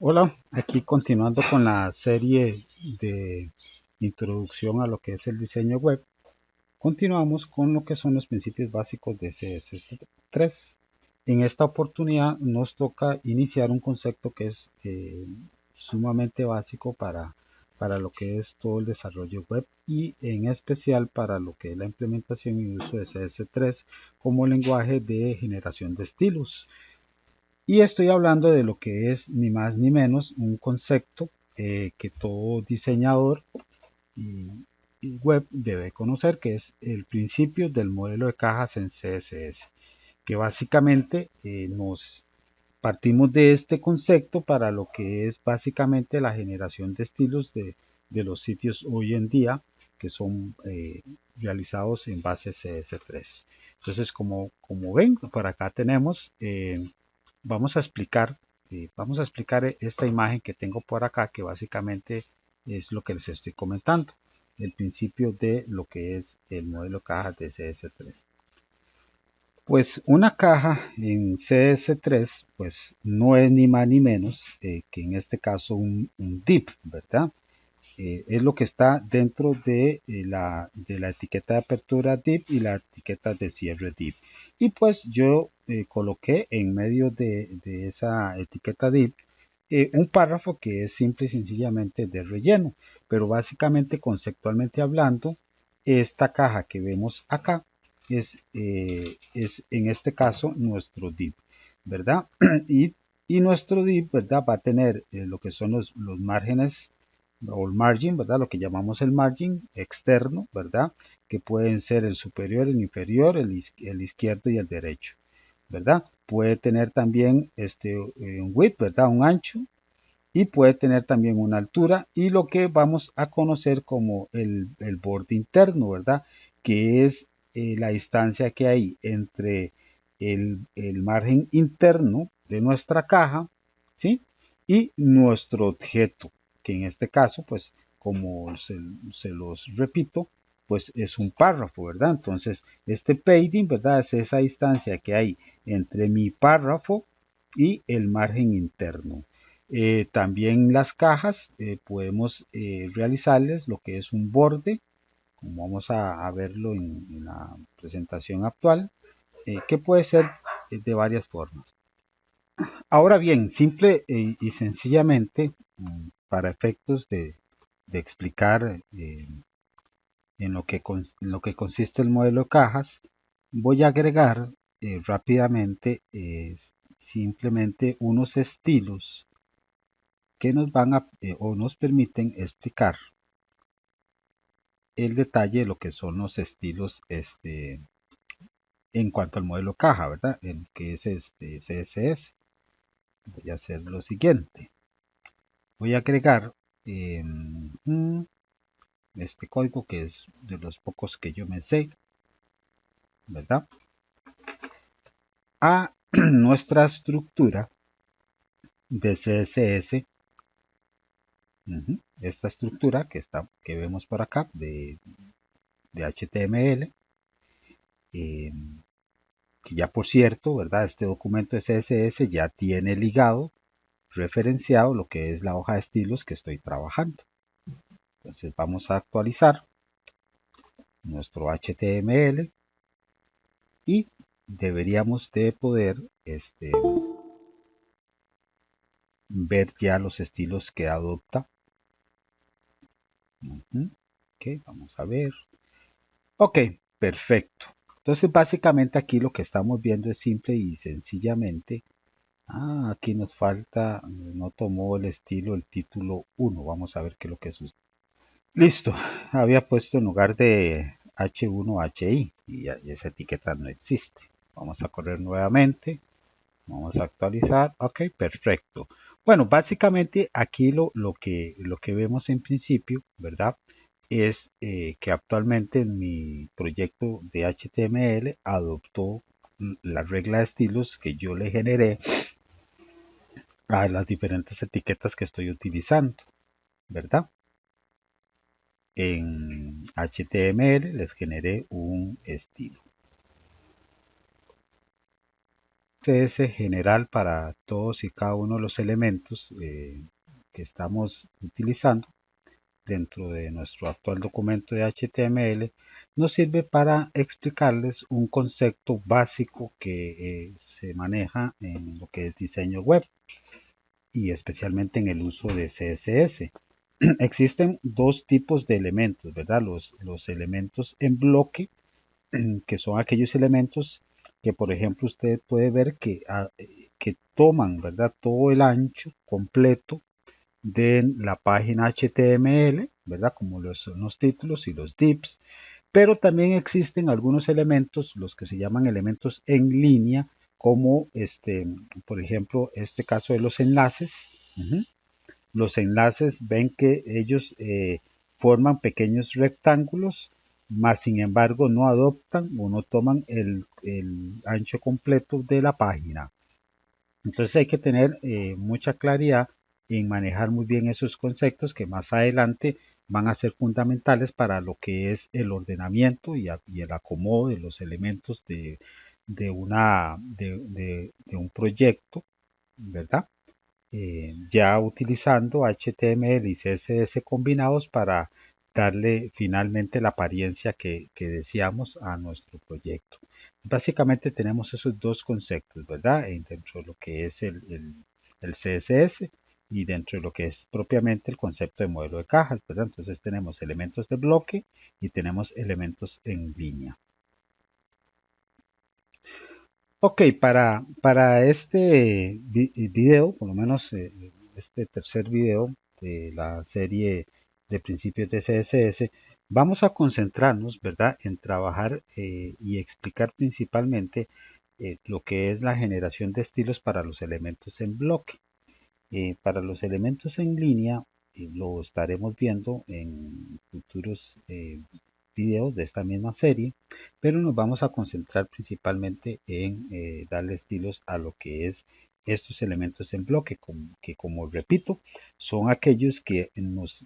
Hola, aquí continuando con la serie de introducción a lo que es el diseño web, continuamos con lo que son los principios básicos de CSS3. En esta oportunidad nos toca iniciar un concepto que es sumamente básico para lo que es todo el desarrollo web y en especial para lo que es la implementación y uso de CS3 como lenguaje de generación de estilos. Y estoy hablando de lo que es ni más ni menos un concepto que todo diseñador y, y web debe conocer, que es el principio del modelo de cajas en CSS, que básicamente nos partimos de este concepto para lo que es básicamente la generación de estilos de los sitios hoy en día que son realizados en base CS3. Entonces, como ven, por acá tenemos vamos a explicar esta imagen que tengo por acá, que básicamente es lo que les estoy comentando, el principio de lo que es el modelo caja de CS3. Pues una caja en CS3, pues no es ni más ni menos que en este caso un div, ¿verdad? Es lo que está dentro de la etiqueta de apertura div y la etiqueta de cierre div. Y pues yo coloqué en medio de esa etiqueta div un párrafo que es simple y sencillamente de relleno, pero básicamente conceptualmente hablando, esta caja que vemos acá es en este caso nuestro div, ¿verdad? y, y nuestro div, ¿verdad? Va a tener lo que son los márgenes o el margin, ¿verdad? Lo que llamamos el margin externo, ¿verdad? Que pueden ser el superior, el inferior, el izquierdo y el derecho, ¿verdad? Puede tener también un width, ¿verdad? Un ancho, y puede tener también una altura y lo que vamos a conocer como el borde interno, ¿verdad? Que es la distancia que hay entre el margen interno de nuestra caja, ¿sí? Y nuestro objeto, que en este caso, pues, como se los repito, pues es un párrafo, ¿verdad? Entonces, este padding, ¿verdad? Es esa distancia que hay entre mi párrafo y el margen interno. También las cajas podemos realizarles lo que es un borde, como vamos a verlo en la presentación actual, que puede ser de varias formas. Ahora bien, simple y sencillamente, para efectos de explicar en lo que consiste el modelo de cajas, voy a agregar rápidamente simplemente unos estilos que nos van o nos permiten explicar el detalle de lo que son los estilos en cuanto al modelo caja, ¿verdad? El que es CSS. Voy a hacer lo siguiente. Voy a agregar este código que es de los pocos que yo me sé, ¿verdad? A nuestra estructura de CSS. Esta estructura que vemos por acá de HTML. Eh, que ya por cierto, ¿verdad? Este documento de CSS ya tiene ligado, referenciado lo que es la hoja de estilos que estoy trabajando. Entonces vamos a actualizar nuestro HTML y deberíamos de poder ver ya los estilos que adopta. Ok, vamos a ver. Ok, perfecto. Entonces básicamente aquí lo que estamos viendo es simple y sencillamente. Aquí nos falta, no tomó el estilo, el título 1. Vamos a ver qué es lo que sucede. Listo, había puesto en lugar de H1 HI y esa etiqueta no existe. Vamos a correr nuevamente, vamos a actualizar. Ok, perfecto. Bueno, básicamente aquí lo que vemos en principio, ¿verdad? Es que actualmente en mi proyecto de HTML adoptó la regla de estilos que yo le generé a las diferentes etiquetas que estoy utilizando, ¿verdad? En HTML les generé un estilo. CSS general para todos y cada uno de los elementos que estamos utilizando dentro de nuestro actual documento de HTML, nos sirve para explicarles un concepto básico que se maneja en lo que es diseño web y especialmente en el uso de CSS. Existen dos tipos de elementos, ¿verdad? Los elementos en bloque, que son aquellos elementos que, por ejemplo, usted puede ver que toman, ¿verdad? Todo el ancho completo de la página HTML, ¿verdad? Como son los títulos y los divs, pero también existen algunos elementos, los que se llaman elementos en línea, como por ejemplo, este caso de los enlaces. Los enlaces ven que ellos forman pequeños rectángulos, mas sin embargo no adoptan o no toman el ancho completo de la página. Entonces hay que tener mucha claridad en manejar muy bien esos conceptos que más adelante van a ser fundamentales para lo que es el ordenamiento y el acomodo de los elementos de un proyecto, ¿verdad? Ya utilizando HTML y CSS combinados para darle finalmente la apariencia que deseamos a nuestro proyecto. Básicamente tenemos esos dos conceptos, ¿verdad? Dentro de lo que es el CSS y dentro de lo que es propiamente el concepto de modelo de cajas, ¿verdad? Entonces tenemos elementos de bloque y tenemos elementos en línea. Ok, para este video, por lo menos este tercer video de la serie de principios de CSS, vamos a concentrarnos, ¿verdad?, en trabajar y explicar principalmente lo que es la generación de estilos para los elementos en bloque. Para los elementos en línea, lo estaremos viendo en futuros videos de esta misma serie, pero nos vamos a concentrar principalmente en darle estilos a lo que es estos elementos en bloque, que como repito, son aquellos que nos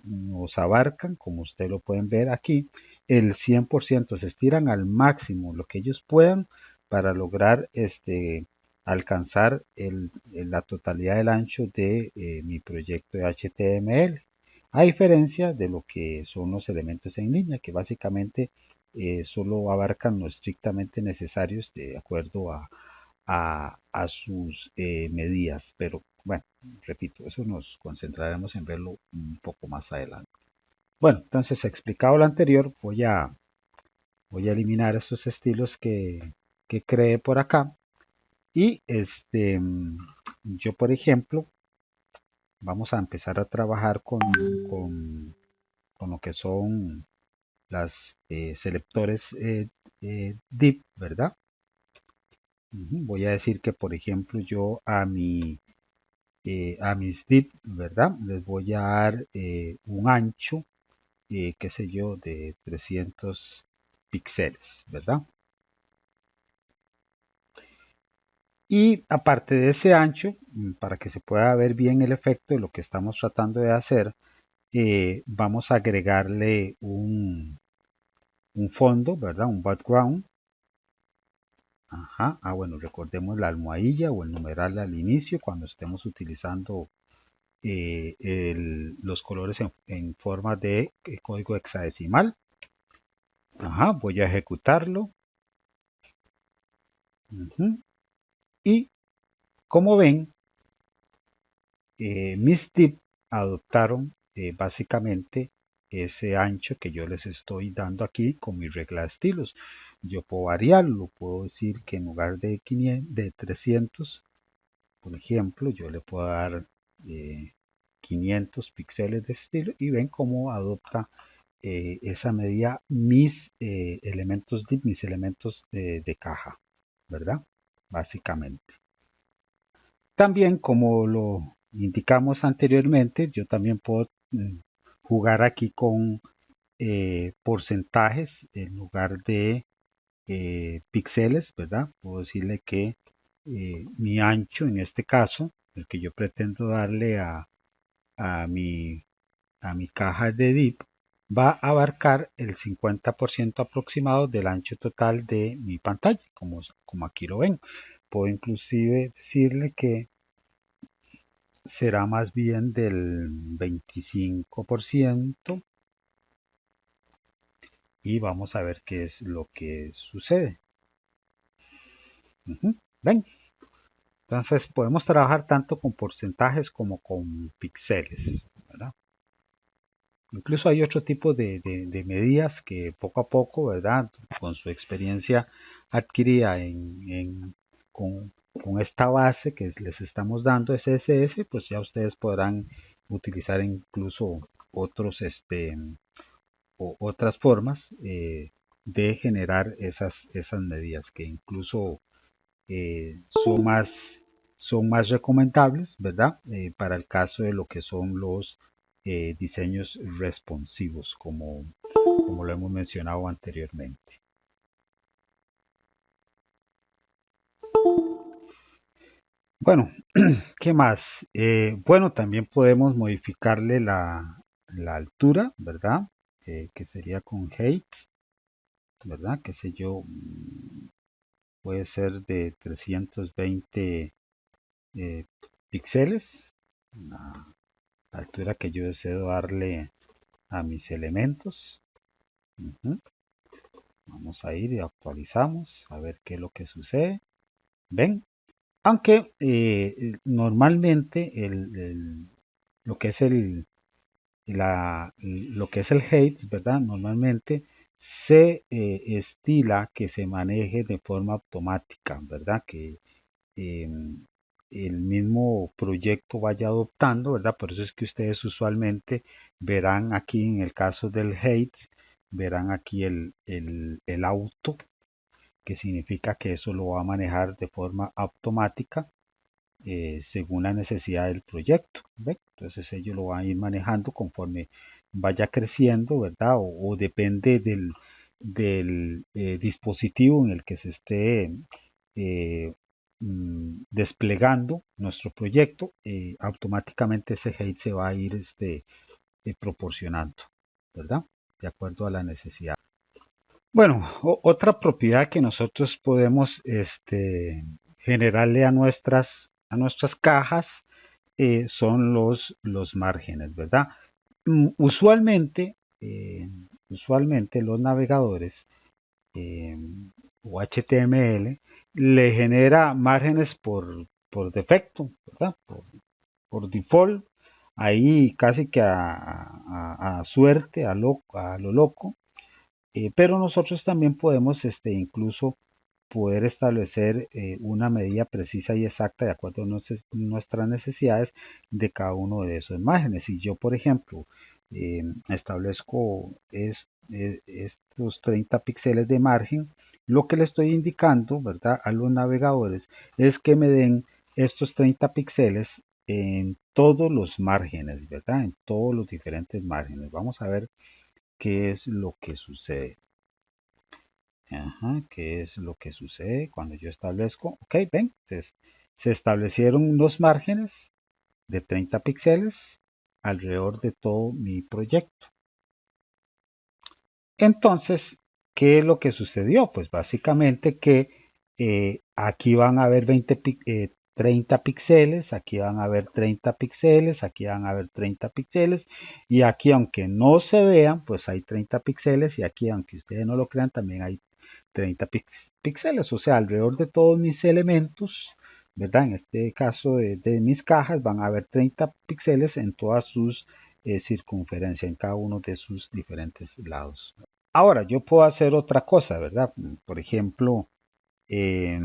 abarcan, como ustedes lo pueden ver aquí, el 100%, se estiran al máximo lo que ellos puedan para lograr alcanzar la totalidad del ancho de mi proyecto de HTML, a diferencia de lo que son los elementos en línea, que básicamente solo abarcan lo estrictamente necesarios de acuerdo a sus medidas. Pero bueno, repito, eso nos concentraremos en verlo un poco más adelante. Bueno, entonces explicado lo anterior, voy a eliminar estos estilos que creé por acá. Y yo, por ejemplo, vamos a empezar a trabajar con lo que son las selectores div, ¿verdad? Voy a decir que, por ejemplo, yo a mis div, ¿verdad? Les voy a dar un ancho, qué sé yo, de 300 píxeles, ¿verdad? Y aparte de ese ancho, para que se pueda ver bien el efecto de lo que estamos tratando de hacer, vamos a agregarle un fondo, ¿verdad? Un background. Ajá. Bueno, recordemos la almohadilla o el numeral al inicio cuando estemos utilizando los colores en forma de código hexadecimal. Ajá, voy a ejecutarlo. Y como ven, mis tips adoptaron básicamente ese ancho que yo les estoy dando aquí con mi regla de estilos. Yo puedo variarlo, puedo decir que en lugar de 300, por ejemplo, yo le puedo dar 500 píxeles de estilo y ven cómo adopta esa medida mis elementos div, mis elementos de caja, ¿verdad? Básicamente. También, como lo indicamos anteriormente, yo también puedo jugar aquí con porcentajes en lugar de píxeles, ¿verdad? Puedo decirle que mi ancho, en este caso, el que yo pretendo darle a mi, a mi caja de div, va a abarcar el 50% aproximado del ancho total de mi pantalla, como aquí lo ven. puedo inclusive decirle que será más bien del 25% y vamos a ver qué es lo que sucede. ¿Ven? Entonces podemos trabajar tanto con porcentajes como con píxeles, ¿verdad? Incluso hay otro tipo de medidas que poco a poco, ¿verdad? Con su experiencia adquirida con esta base que les estamos dando, SSS, pues ya ustedes podrán utilizar incluso otras formas de generar esas medidas que incluso son más recomendables, ¿verdad? Para el caso de lo que son los diseños responsivos, como lo hemos mencionado anteriormente. Bueno, ¿qué más? Bueno, también podemos modificarle la altura, ¿verdad? Que sería con height, ¿verdad? Qué sé yo, puede ser de 320 píxeles, la altura que yo deseo darle a mis elementos. Vamos a ir y actualizamos a ver qué es lo que sucede. ¿Ven? Aunque normalmente lo que es lo que es el height, ¿verdad? Normalmente se estila que se maneje de forma automática, ¿verdad? Que el mismo proyecto vaya adoptando, ¿verdad? Por eso es que ustedes usualmente verán aquí en el caso del height, verán aquí el auto, que significa que eso lo va a manejar de forma automática según la necesidad del proyecto. ¿Ve? Entonces ellos lo van a ir manejando conforme vaya creciendo, ¿verdad? O depende del dispositivo en el que se esté eh, desplegando nuestro proyecto, automáticamente ese height se va a ir proporcionando, ¿verdad? De acuerdo a la necesidad. Bueno, otra propiedad que nosotros podemos generarle a nuestras cajas son los márgenes, ¿verdad? Usualmente, usualmente los navegadores eh, o HTML le genera márgenes por defecto, ¿verdad? Por default, ahí casi que a suerte, a lo loco. Pero nosotros también podemos incluso poder establecer una medida precisa y exacta de acuerdo a nuestras necesidades de cada uno de esos márgenes. Si yo, por ejemplo, establezco estos 30 píxeles de margen, lo que le estoy indicando, ¿verdad?, a los navegadores es que me den estos 30 píxeles en todos los márgenes, ¿verdad? En todos los diferentes márgenes. Vamos a ver qué es lo que sucede. Ajá, ¿qué es lo que sucede cuando yo establezco? Ok, ven, se establecieron unos márgenes de 30 píxeles alrededor de todo mi proyecto. Entonces, ¿qué es lo que sucedió? Pues básicamente que aquí van a haber 30 píxeles, aquí van a haber 30 píxeles, aquí van a haber 30 píxeles y aquí aunque no se vean, pues hay 30 píxeles y aquí aunque ustedes no lo crean también hay 30 píxeles, o sea, alrededor de todos mis elementos, ¿verdad? En este caso de mis cajas van a haber 30 píxeles en todas sus circunferencias, en cada uno de sus diferentes lados. Ahora, yo puedo hacer otra cosa, ¿verdad? Por ejemplo, eh,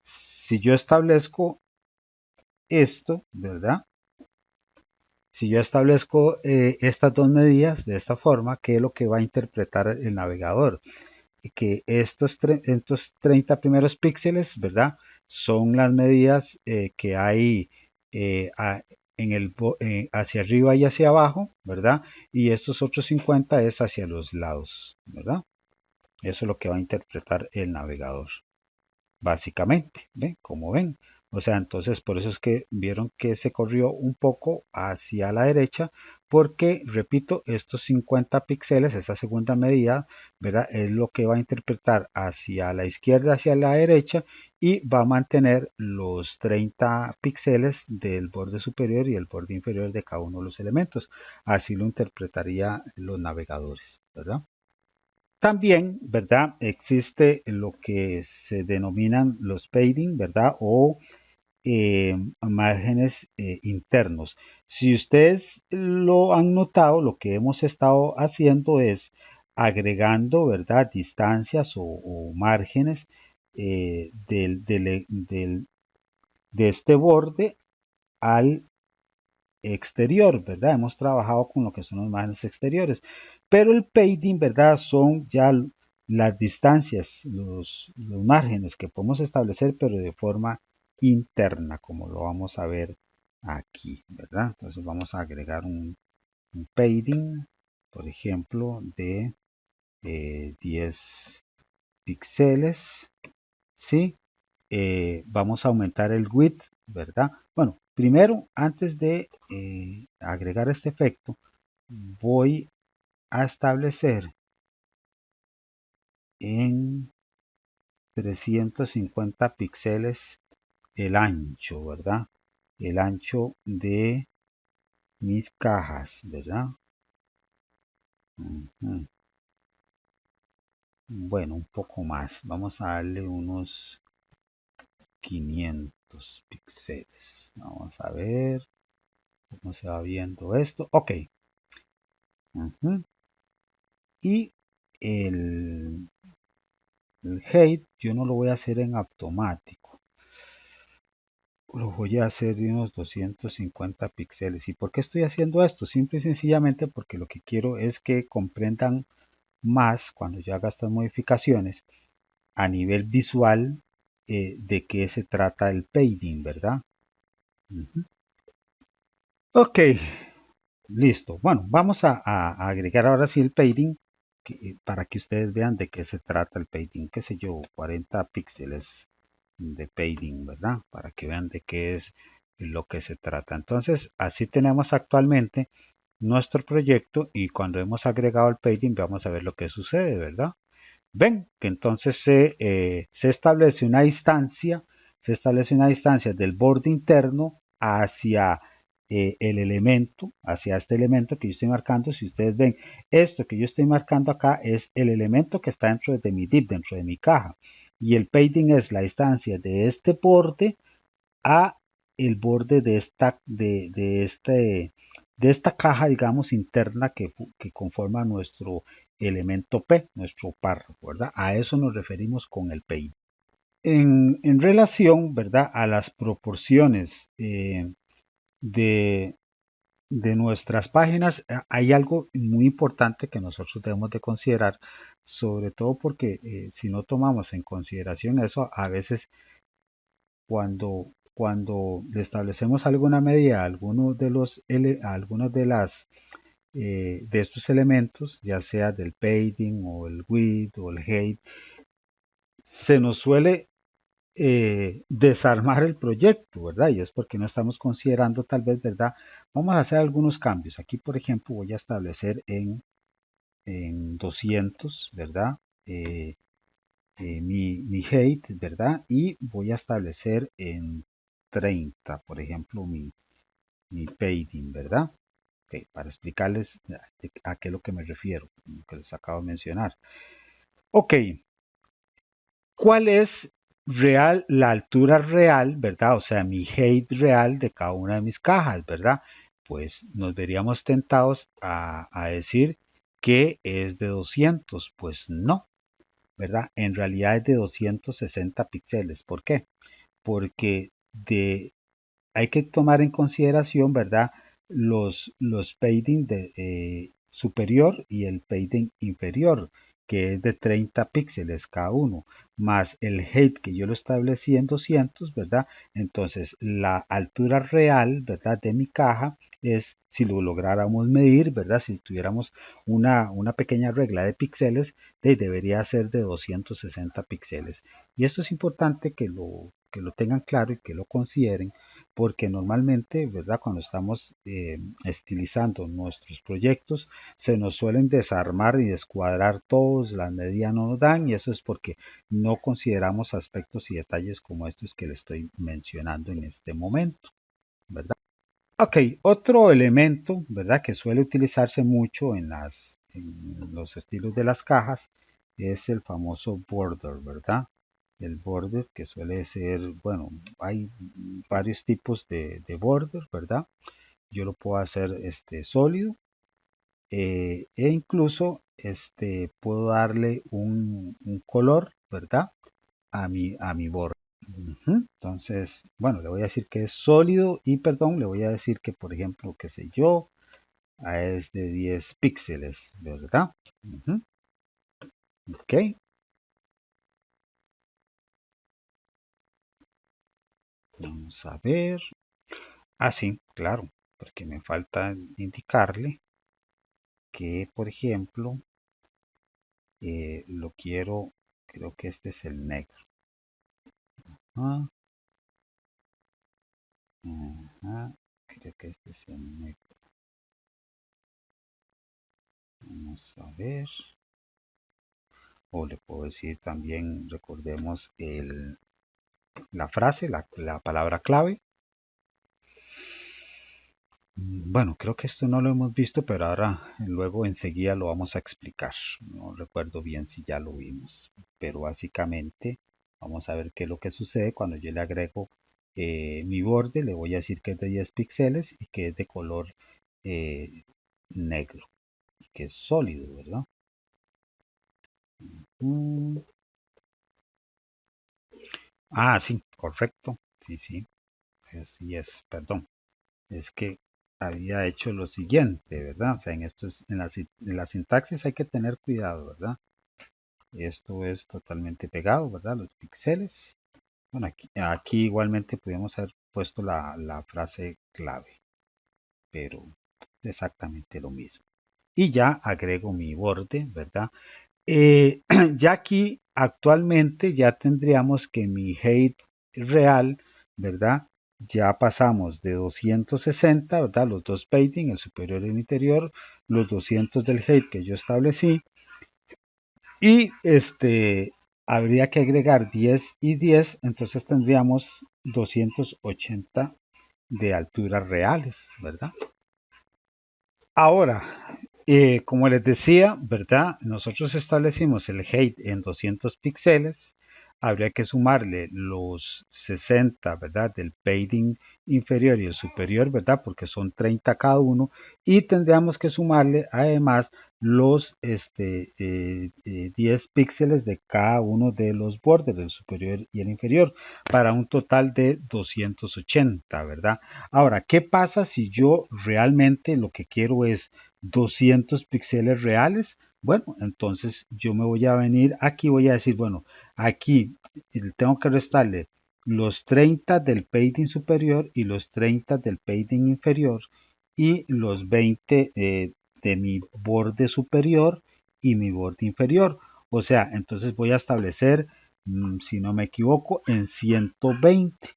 si yo establezco esto, ¿verdad? Si yo establezco estas dos medidas de esta forma, ¿qué es lo que va a interpretar el navegador? Que estos 30 primeros píxeles, ¿verdad? Son las medidas que hay hacia arriba y hacia abajo, ¿verdad? Y estos otros 50 es hacia los lados, ¿verdad? Eso es lo que va a interpretar el navegador, básicamente, ¿ven? Como ven, O sea, entonces por eso es que vieron que se corrió un poco hacia la derecha, porque, repito, estos 50 píxeles, esa segunda medida, ¿verdad? Es lo que va a interpretar hacia la izquierda, hacia la derecha, y va a mantener los 30 píxeles del borde superior y el borde inferior de cada uno de los elementos. Así lo interpretaría los navegadores, ¿verdad? También, ¿verdad? Existe lo que se denominan los padding, ¿verdad? O márgenes internos. Si ustedes lo han notado, lo que hemos estado haciendo es agregando, ¿verdad? Distancias o márgenes de este borde al exterior, ¿verdad? Hemos trabajado con lo que son los márgenes exteriores, pero el padding, ¿verdad? Son ya las distancias, los márgenes que podemos establecer, pero de forma interna, como lo vamos a ver aquí, ¿verdad? Entonces vamos a agregar un padding, por ejemplo, de 10 píxeles, ¿sí? Vamos a aumentar el width, ¿verdad? Bueno, primero, antes de agregar este efecto, voy a establecer en 350 píxeles el ancho, ¿verdad? El ancho de mis cajas, ¿verdad? Bueno, un poco más. Vamos a darle unos 500 píxeles. Vamos a ver cómo se va viendo esto. Ok. Y el, el height yo no lo voy a hacer en automático. Lo voy a hacer de unos 250 píxeles. ¿Y por qué estoy haciendo esto? Simple y sencillamente porque lo que quiero es que comprendan más cuando yo haga estas modificaciones a nivel visual de qué se trata el padding, ¿verdad? Ok, listo. Bueno, vamos a agregar ahora sí el padding para que ustedes vean de qué se trata el padding. Qué sé yo, 40 píxeles de padding, ¿verdad? Para que vean de qué es lo que se trata. Entonces, así tenemos actualmente nuestro proyecto y cuando hemos agregado el padding vamos a ver lo que sucede, ¿verdad? Ven que entonces se establece una distancia, del borde interno hacia el elemento, hacia este elemento que yo estoy marcando. Si ustedes ven, esto que yo estoy marcando acá es el elemento que está dentro de mi div, dentro de mi caja. Y el padding es la distancia de este borde a el borde de esta caja, digamos, interna que conforma nuestro elemento P, nuestro párrafo, ¿verdad? A eso nos referimos con el padding. En relación, ¿verdad? A las proporciones de, de nuestras páginas, hay algo muy importante que nosotros debemos de considerar, sobre todo porque si no tomamos en consideración eso, a veces cuando le establecemos alguna medida a algunos de estos elementos, ya sea del padding o el width o el height, se nos suele desarmar el proyecto, ¿verdad? Y es porque no estamos considerando tal vez, ¿verdad? Vamos a hacer algunos cambios. Aquí, por ejemplo, voy a establecer en 200, ¿verdad? Mi height, ¿verdad? Y voy a establecer en 30, por ejemplo, mi padding, ¿verdad? Okay, para explicarles a qué es lo que me refiero, lo que les acabo de mencionar. Ok, ¿cuál es la altura real, ¿verdad? O sea, mi height real de cada una de mis cajas, ¿verdad? Pues nos veríamos tentados a decir que es de 200, pues no, ¿verdad? En realidad es de 260 píxeles. ¿Por qué? Porque hay que tomar en consideración, ¿verdad? Los padding superior y el padding inferior, que es de 30 píxeles cada uno, más el height que yo lo establecí en 200, ¿verdad? Entonces, la altura real, ¿verdad? De mi caja es, si lo lográramos medir, ¿verdad? Si tuviéramos una pequeña regla de píxeles, debería ser de 260 píxeles. Y esto es importante que lo tengan claro y que lo consideren, porque normalmente, ¿verdad? Cuando estamos estilizando nuestros proyectos, se nos suelen desarmar y descuadrar todos, las medidas no nos dan, y eso es porque no consideramos aspectos y detalles como estos que le estoy mencionando en este momento, ¿verdad? Ok, otro elemento, ¿verdad? Que suele utilizarse mucho en los estilos de las cajas es el famoso border, ¿verdad? El border que suele ser, bueno, hay varios tipos de border, ¿verdad? Yo lo puedo hacer sólido e incluso puedo darle un color, ¿verdad? A mi border. Ujú. Entonces, bueno, le voy a decir que es sólido y, perdón, le voy a decir que, por ejemplo, qué sé yo, es de 10 píxeles, ¿verdad? Ujú. Ok, vamos a ver. Ah, sí, claro, porque me falta indicarle que, por ejemplo, lo quiero, creo que este es el negro. Ah, ajá, creo que este es el negro. Vamos a ver. O le puedo decir también, recordemos la frase, la palabra clave. Bueno, creo que esto no lo hemos visto, pero ahora luego enseguida lo vamos a explicar. No recuerdo bien si ya lo vimos, pero básicamente vamos a ver qué es lo que sucede cuando yo le agrego mi borde. Le voy a decir que es de 10 píxeles y que es de color negro y que es sólido, ¿verdad? Mm, Ah, sí, correcto. Sí, sí, así es, perdón. Es que había hecho lo siguiente, ¿verdad? O sea, en la sintaxis hay que tener cuidado, ¿verdad? Esto es totalmente pegado, ¿verdad? Los píxeles. Bueno, aquí igualmente podríamos haber puesto la frase clave, pero exactamente lo mismo. Y ya agrego mi borde, ¿verdad? Ya aquí actualmente ya tendríamos que mi height real, ¿verdad? Ya pasamos de 260, ¿verdad? Los dos padding, el superior y el interior, los 200 del height que yo establecí, y habría que agregar 10 y 10, entonces tendríamos 280 de alturas reales, ¿verdad? Ahora, como les decía, ¿verdad? Nosotros establecimos el height en 200 píxeles. Habría que sumarle los 60, ¿verdad? Del padding inferior y el superior, ¿verdad? Porque son 30 cada uno. Y tendríamos que sumarle además los 10 píxeles de cada uno de los bordes, del superior y el inferior, para un total de 280, ¿verdad? Ahora, ¿qué pasa si yo realmente lo que quiero es 200 píxeles reales? Bueno, entonces yo me voy a venir aquí, voy a decir, bueno, aquí tengo que restarle los 30 del padding superior y los 30 del padding inferior y los 20 de mi borde superior y mi borde inferior. O sea, entonces voy a establecer, si no me equivoco, en 120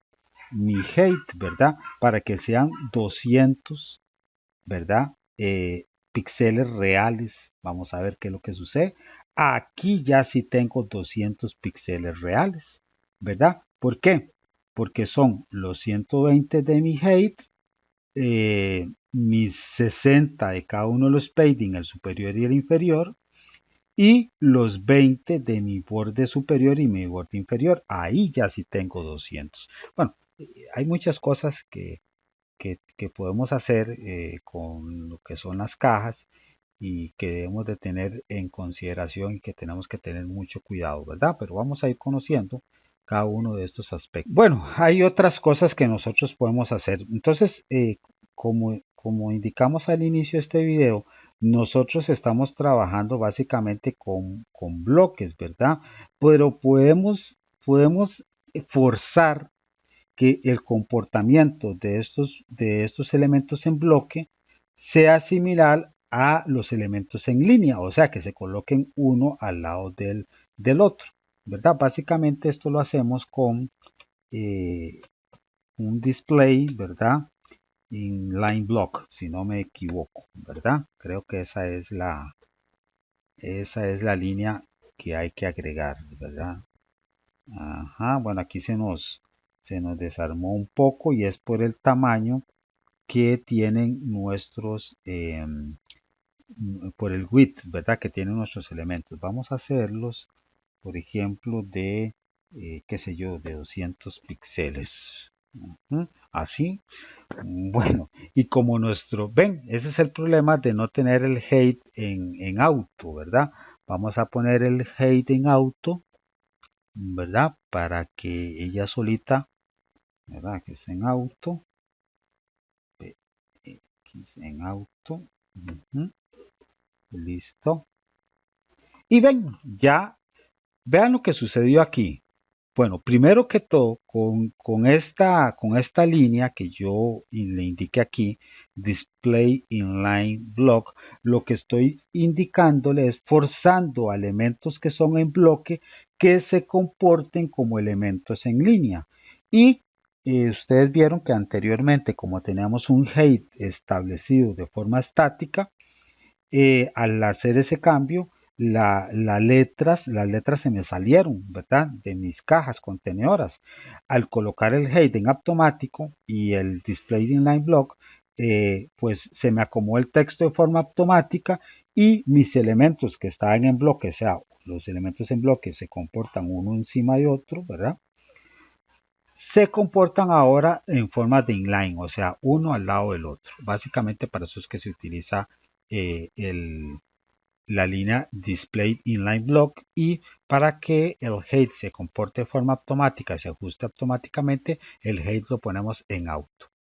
mi height, ¿verdad? Para que sean 200, ¿verdad? Píxeles reales. Vamos a ver qué es lo que sucede. Aquí ya sí tengo 200 píxeles reales, ¿verdad? ¿Por qué? Porque son los 120 de mi height, mis 60 de cada uno de los padding, el superior y el inferior, y los 20 de mi borde superior y mi borde inferior. Ahí ya sí tengo 200. Bueno, hay muchas cosas que podemos hacer con lo que son las cajas y que debemos de tener en consideración y que tenemos que tener mucho cuidado, ¿verdad? Pero vamos a ir conociendo cada uno de estos aspectos. Bueno, hay otras cosas que nosotros podemos hacer. Entonces, como indicamos al inicio de este video, nosotros estamos trabajando básicamente con bloques, ¿verdad? Pero podemos forzar que el comportamiento de estos elementos en bloque sea similar a los elementos en línea, o sea, que se coloquen uno al lado del otro, ¿verdad? Básicamente esto lo hacemos con un display, ¿verdad? Inline block, si no me equivoco, ¿verdad? Creo que esa es la línea que hay que agregar, ¿verdad? Ajá, bueno, aquí se nos desarmó un poco y es por el tamaño que tienen nuestros, por el width, ¿verdad? Que tienen nuestros elementos. Vamos a hacerlos, por ejemplo, de, qué sé yo, de 200 píxeles. Así. Bueno, y como ven, ese es el problema de no tener el height en auto, ¿verdad? Vamos a poner el height en auto, ¿verdad? Para que ella solita, ¿verdad? Que esté en auto, en auto, listo. Y ven, ya, vean lo que sucedió aquí. Bueno, primero que todo, con esta línea que yo le indiqué aquí, Display Inline Block, lo que estoy indicándole es forzando a elementos que son en bloque que se comporten como elementos en línea. Y ustedes vieron que anteriormente, como teníamos un height establecido de forma estática, al hacer ese cambio, las letras se me salieron, ¿verdad? De mis cajas contenedoras. Al colocar el head en automático y el display inline block, pues se me acomodó el texto de forma automática y mis elementos que estaban en bloque, o sea, los elementos en bloque se comportan uno encima de otro, ¿verdad? Se comportan ahora en forma de inline, o sea, uno al lado del otro. Básicamente para eso es que se utiliza la línea Display Inline Block, y para que el height se comporte de forma automática, se ajuste automáticamente, el height lo ponemos en auto.